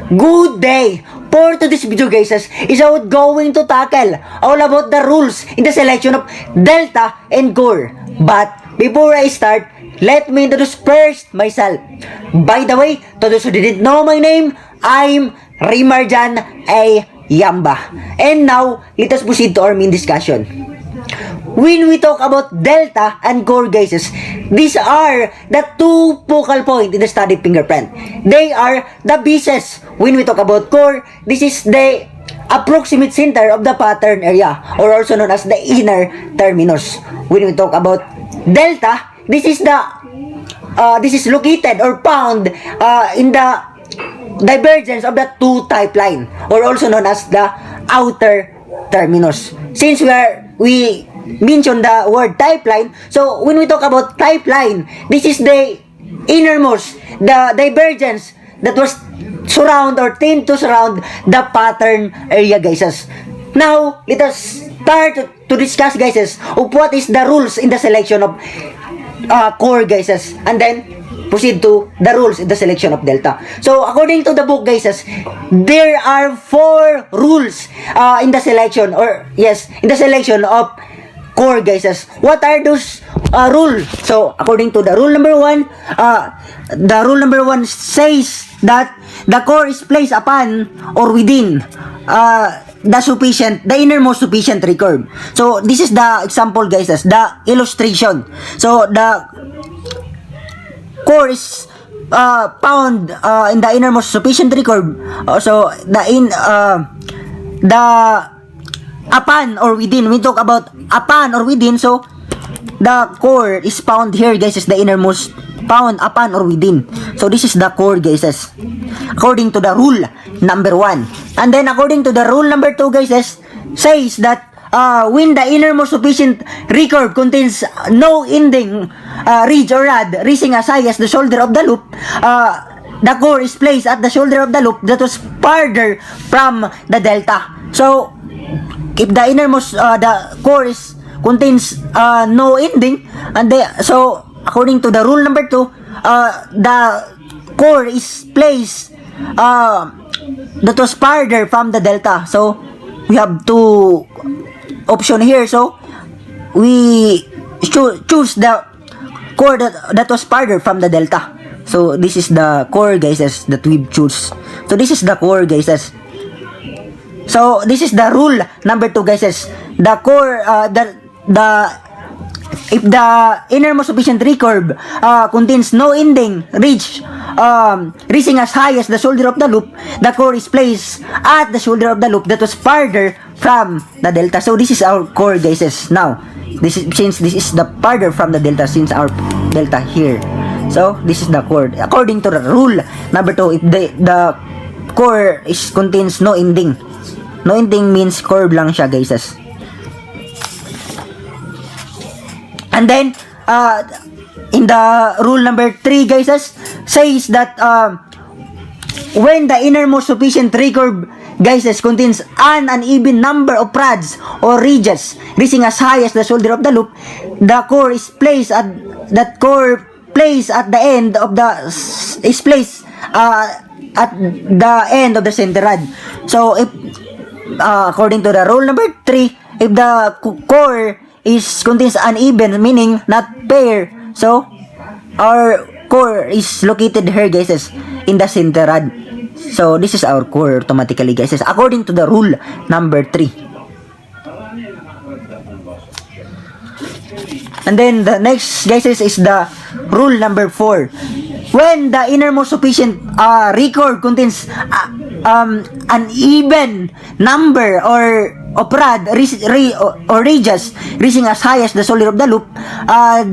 Good day! For today's video guys is about going to tackle all about the rules in the selection of Delta and Core. But before I start, let me introduce first myself. By the way, to those who didn't know my name, I'm Remar Jhon Yamba. And now, let us proceed to our main discussion. When we talk about Delta and Core guys, these are the two focal point in the study fingerprint. They are the bases. When we talk about Core, this is the approximate center of the pattern area, or also known as the inner terminus. When we talk about Delta, this is located or found in the divergence of the two type line, or also known as the outer terminus. Since we mention the word type line, so when we talk about type line, this is the innermost, the divergence that was surround or tend to surround the pattern area guys. Now let us start to discuss guys of what is the rules in the selection of Core guys, and then proceed to the rules in the selection of Delta. So according to the book guys, there are 4 rules in the selection, or yes, in the selection of Core guys. What are those rules? So according to the rule number 1, the rule number 1 says that the core is placed upon or within the innermost sufficient recurve. So this is the example guys, the illustration. So the core is found in the innermost sufficient recurve. So the upon or within, we talk about upon or within, so the core is found here guys, is the innermost found upon or within. So this is the core guys, according to the rule number 1. And then according to the rule number 2 guys, says that when the innermost sufficient recurve contains no ending ridge or rod reaching as high as the shoulder of the loop, the core is placed at the shoulder of the loop that was farther from the delta. So if the innermost the core contains no ending, and so according to the rule number 2, the core is placed that was farther from the delta. So we have 2 option here, so we choose the core that was farther from the delta. So this is the core guys that we choose. So this is the core guys. So this is the rule number 2 guys. The core if the innermost sufficient recurve contains no ending ridge reaching as high as the shoulder of the loop, the core is placed at the shoulder of the loop that was farther from the delta. So this is our core guys. Now since this is the farther from the delta, since our delta here, so this is the core according to the rule number 2. If the core contains no ending, means curve lang siya guys. And then in the rule number 3 guys, says that when the innermost sufficient recurve guys contains an uneven number of rods or ridges reaching as high as the shoulder of the loop, the core is placed at the end of the end of the center rod. So if according to the rule number 3, if the core contains uneven, meaning not pair, so our core is located here guys, in the center rod. So this is our core automatically guys, according to the rule number 3. And then the next guys is the rule number 4. When the innermost sufficient recurve contains an even number of rod or ridges reaching as high as the shoulder of the loop,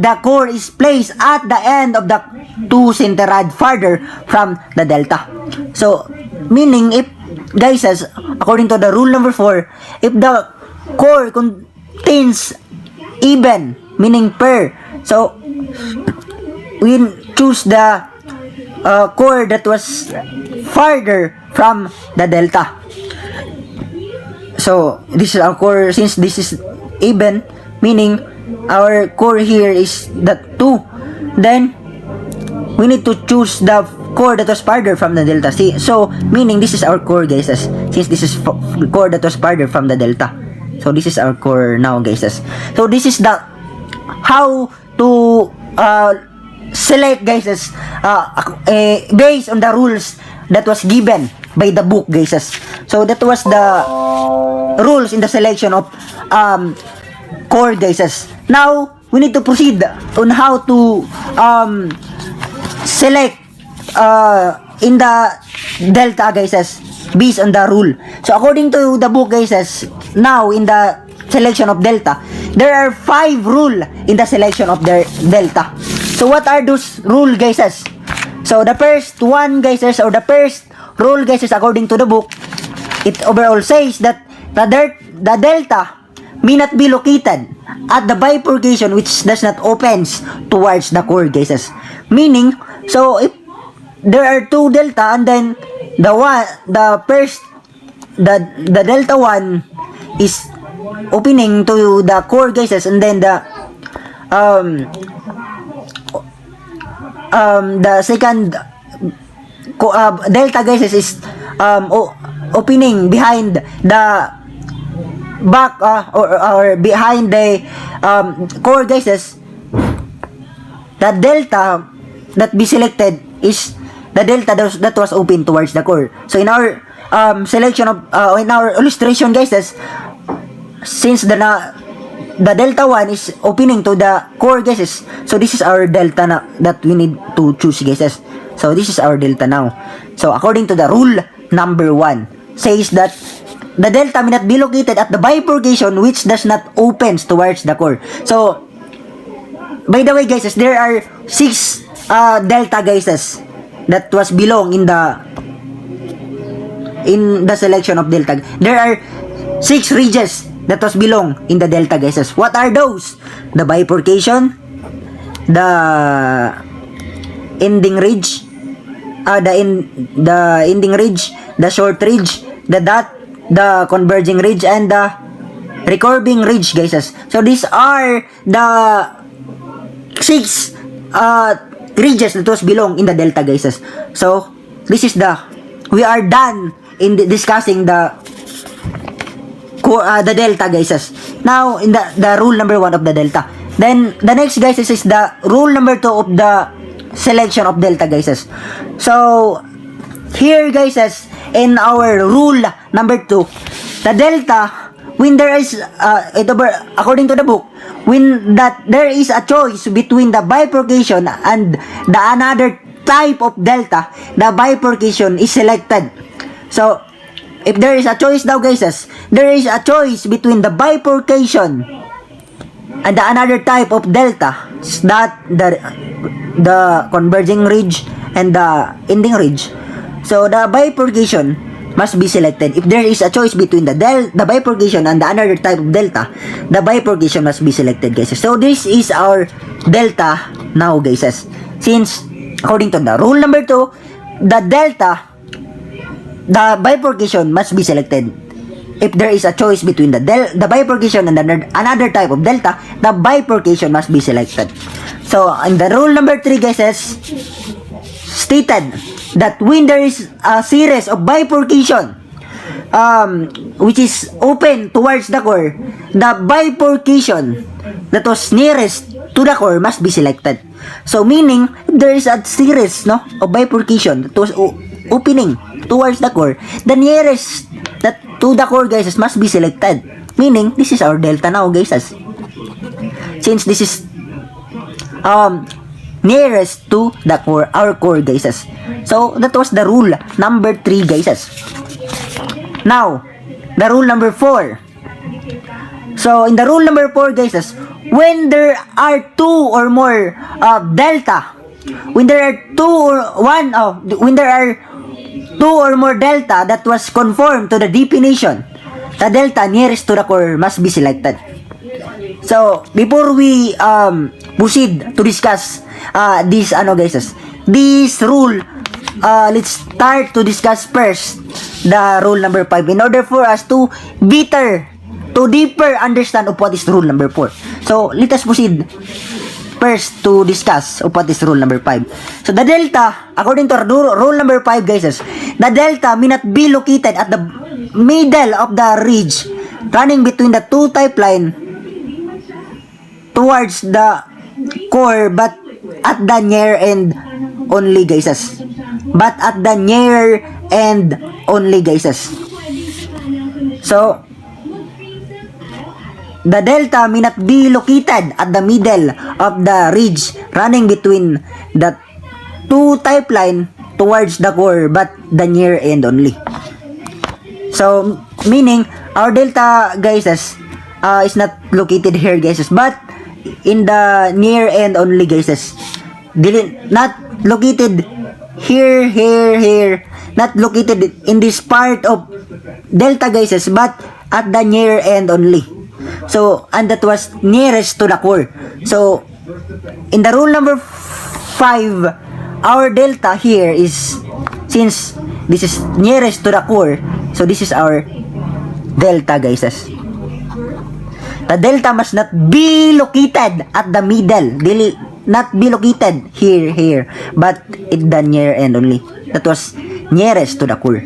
the core is placed at the end of the 2 center rod farther from the delta. So meaning, if guys, according to the rule number 4, if the core contains even, meaning pair, so we choose the core that was farther from the delta. So this is our core. Since this is even, meaning our core here is the 2, then we need to choose the core that was farther from the delta. See, so meaning this is our core, guys. Since this is core that was farther from the delta, so this is our core now, guys. So this is the how to select, guys, based on the rules that was given by the book, guys. So that was the rules in the selection of core, guys. Now we need to proceed on how to select in the delta, guys, based on the rule. So according to the book, guys, now in the selection of delta, there are 5 rule in the selection of the delta. So what are those rule, guys? So the first one, guys, or the first rule, guys, according to the book, it overall says that the delta may not be located at the bifurcation which does not opens towards the core, guys. Meaning, so if there are 2 delta and then the delta 1 is opening to the core, guys, and then the second delta, guys, is opening behind the back or behind the core, guys. The delta that be selected is the delta that was open towards the core. So in our selection of in our illustration, guys, since the delta 1 is opening to the core, guys, so this is our delta na that we need to choose, guys. So this is our delta now. So according to the rule number 1 says that the delta may not be located at the bifurcation which does not opens towards the core. So by the way, guys, there are 6 delta, guys, that was belong in the selection of delta. There are 6 ridges that was belong in the delta, guys. What are those? The bifurcation, the ending ridge, the ending ridge, the short ridge, the dot, the converging ridge, and the recurving ridge, guys. So these are the 6 ridges that was belong in the delta, guys. So this is we are done in discussing the delta, guys. Now in the rule number 1 of the delta. Then the next, guys, is the rule number 2 of the selection of delta, guys. So here, guys, in our rule number 2, the delta, when there is according to the book, when there is a choice between the bifurcation and the another type of delta, the bifurcation is selected. So if there is a choice now, guys, there is a choice between the bifurcation and the another type of delta, that the converging ridge and the ending ridge. So the bifurcation must be selected. If there is a choice between the bifurcation and the another type of delta, the bifurcation must be selected, guys. So this is our delta now, guys. Since according to the rule number 2, the delta, the bifurcation must be selected. If there is a choice between the bifurcation and another type of delta, the bifurcation must be selected. So in the rule number 3, guys, stated that when there is a series of bifurcation which is open towards the core, the bifurcation that was nearest to the core must be selected. So meaning, if there is a series of bifurcation that was opening towards the core, the nearest that to the core, guys, must be selected. Meaning, this is our delta now, guys. Since this is nearest to the core, our core, guys. So that was the rule number 3, guys. Now, the rule number 4. So in the rule number 4, guys, when there are 2 or more delta, when there are 2 or more delta that was conformed to the definition, the delta nearest to the core must be selected. So before we proceed to discuss this this rule, let's start to discuss first the rule number 5 in order for us to deeper understand of what is rule number 4. So let us proceed first to discuss of what is rule number 5. So the delta, according to rule number 5 guys, the delta may not be located at the middle of the ridge running between the two type line towards the core, but at the near end only guys. But at the near end only guys. So the delta may not be located at the middle of the ridge running between the two type line towards the core, but the near end only. So meaning our delta guys is not located here guys, but in the near end only guys. Not located here, not located in this part of delta guys, but at the near end only. So, and that was nearest to the core. So, in the rule number 5, our delta here is, since this is nearest to the core, so this is our delta guys. The delta must not be located at the middle, not be located here, but at the near end only. That was nearest to the core.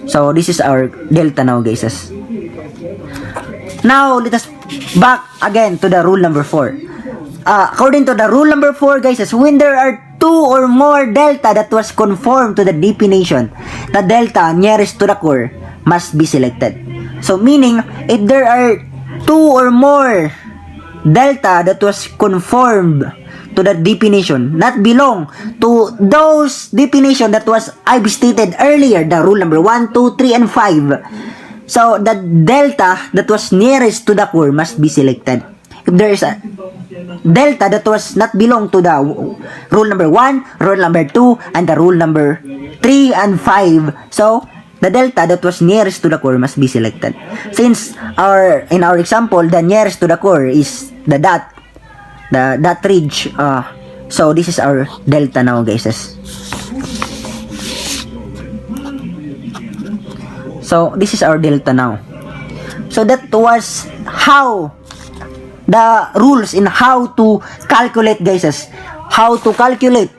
So this is our delta now guys. Now let us back again to the rule number 4. According to the rule number 4 guys, when there are two or more delta that was conformed to the definition, the delta nearest to the core must be selected. So meaning, if there are two or more delta that was conformed to the definition, not belong to those definition that was I've stated earlier, the rule number 1, 2, 3, and 5. So the delta that was nearest to the core must be selected. If there is a delta that was not belong to the rule number 1, rule number 2, and the rule number 3 and 5, so the delta that was nearest to the core must be selected. Since in our example, the nearest to the core is the dot ridge. So this is our delta now guys. So this is our delta now. So that was how the rules in how to calculate guys. How to calculate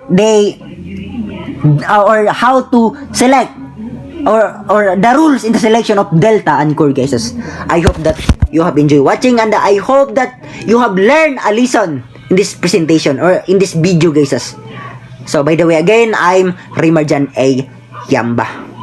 or how to select or the rules in the selection of delta and core guys. I hope that you have enjoyed watching, and I hope that you have learned a lesson in this presentation or in this video guys. So by the way again, I'm Remar Jhon Yamba.